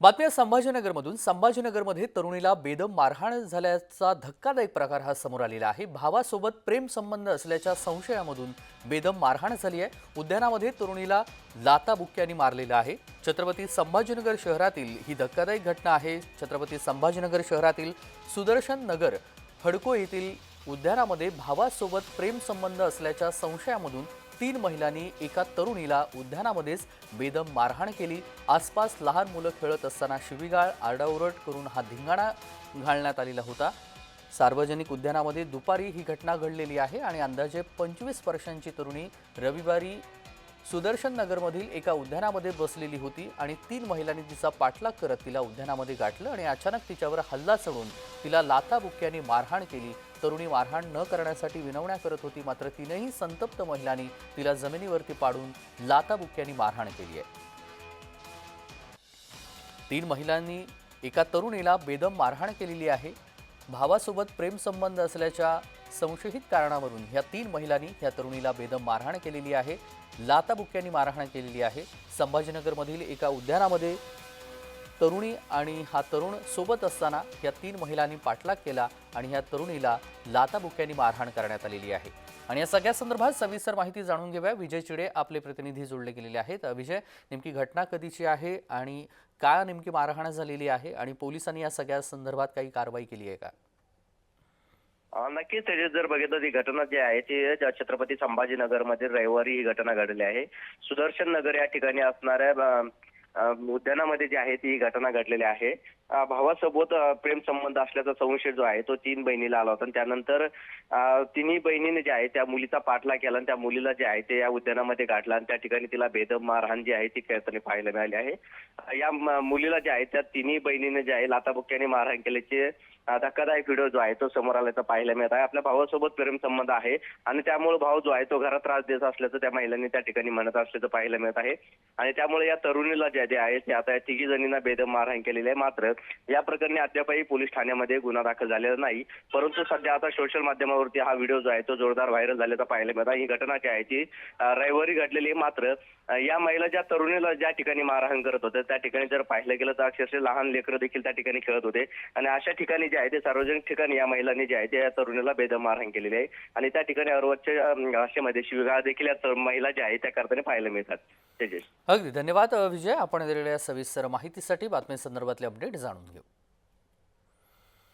बातमी संभाजीनगरमधून संभाजीनगरमध्ये तरुणीला बेदम मारहाण झाल्याचा धक्कादायक प्रकार हा समोर आलेला आहे। भावासोबत प्रेम संबंध असल्याच्या संशयामधून बेदम मारहाण झाली आहे। उद्यानामध्ये तरुणीला लाताबुक्क्यांनी मारलेलं आहे। छत्रपती संभाजीनगर शहरातील ही धक्कादायक घटना आहे। छत्रपती संभाजीनगर शहरातील सुदर्शन नगर हडको येथील उद्यानामध्ये भावासोबत प्रेम संबंध असल्याच्या संशयामधून 3 महिलांनी एका तरुणीला उद्यानामध्येच बेदम मारहाण केली। आसपास लहान मुलं खेळत असताना शिवीगाळ आरडाओरड करून हा धिंगाणा घालण्यात आलेला होता। सार्वजनिक उद्यानामध्ये दुपारी ही घटना घडलेली आहे आणि अंदाजे 25 वर्षांची तरुणी रविवारी सुदर्शन नगरमधील एका उद्यानामध्ये बसलेली होती आणि 3 महिलांनी तिचा पाठलाग करत तिला उद्यानामध्ये गाठलं आणि अचानक तिच्यावर हल्ला चढवून तिला लाथाबुक्क्यांनी मारहाण केली। तरुणी मारहाण न करण्यासाठी विनवण्या करत होती, मात्र तीनही संतप्त महिलांनी तिला जमिनीवरती पाडून लाथाबुक्क्यांनी मारहाण केली आहे। 3 महिलांनी एका तरुणीला बेदम मारहाण केलेली आहे। भावासोबत प्रेम संबंध असल्याच्या संशयित कारणावरून ह्या 3 महिलांनी ह्या तरुणीला बेदम मारहाण केलेली आहे, लाथाबुक्क्यांनी मारहाण केलेली आहे। संभाजीनगरमधील एका उद्यानामध्ये तरुणी आणि हा तरुण सोबत असताना ह्या 3 महिलांनी पाठलाग केला आणि ह्या तरुणीला लाथाबुक्क्यांनी मारहाण करण्यात आलेली आहे। आणि या सगळ्या संदर्भात सविस्तर माहिती जाणून घेऊया। विजय चिडे आपले प्रतिनिधी जोडले गेलेले आहेत। विजय, नेमकी घटना कधीची आहे आणि काय नेमकी मारहाण झालेली आहे आणि पोलिसांनी या सगळ्या संदर्भात काही कारवाई केली आहे का? नक्कीच त्याच्यात जर बघितलं ती घटना जी आहे ती छत्रपती संभाजीनगरमध्ये रविवारी ही घटना घडली आहे। सुदर्शन नगर या ठिकाणी असणाऱ्या उद्यानामध्ये जी आहे ती घटना घडलेली आहे। भावासोबत प्रेम संबंध असल्याचा संशय जो आहे तो 3 बहिणीला आला होता आणि त्यानंतर तिन्ही बहिणीने जे आहे त्या मुलीचा पाठलाग केला आणि त्या मुलीला जे आहे ते या उद्यानामध्ये गाठला आणि त्या ठिकाणी तिला बेदम मारहाण जी आहे ती खेळताना पाहायला मिळाली आहे। या मुलीला जे आहे त्या तिन्ही बहिणीने जे आहे लाथाबुक्क्यांनी मारहाण केल्याचे धक्कादायक व्हिडिओ जो आहे तो समोर आल्याचं पाहायला मिळत आहे। आपल्या भावासोबत प्रेम संबंध आहे आणि त्यामुळे भाव जो आहे तो घरात त्रास देत असल्याचं त्या महिलांनी त्या ठिकाणी म्हणत असल्याचं पाहायला मिळत आहे आणि त्यामुळे या तरुणीला जे आहे ते आता 3 जणींना बेदम मारहाण केलेली आहे। मात्र या प्रकरणी अद्यापही पोलीस ठाण्यामध्ये गुन्हा दाखल झालेला नाही, परंतु सध्या आता सोशल माध्यमावरती हा व्हिडिओ जो आहे तो जोरदार व्हायरल झाल्याचं पाहायला मिळत आहे। ही घटना जी आहे ती रविवारी घडलेली आहे। मात्र या महिला ज्या तरुणीला ज्या ठिकाणी मारहाण करत होत्या त्या ठिकाणी जर पाहिलं गेलं तर अक्षरशः लहान लेकरं देखील त्या ठिकाणी खेळत होते आणि अशा ठिकाणी जे आहे ते सार्वजनिक ठिकाणी या महिलांनी जे आहे त्या तरुणीला बेदम मारहाण केलेली आहे आणि त्या ठिकाणी अर्वाच्य भाषेमध्ये शिवीगाळ देखील या महिला ज्या आहेत त्या करताना पाहायला मिळतात। तेजस, अगदी धन्यवाद विजय, आपण दिलेल्या सविस्तर माहितीसाठी। बातमी संदर्भातले अपडेट जाणून घेऊ।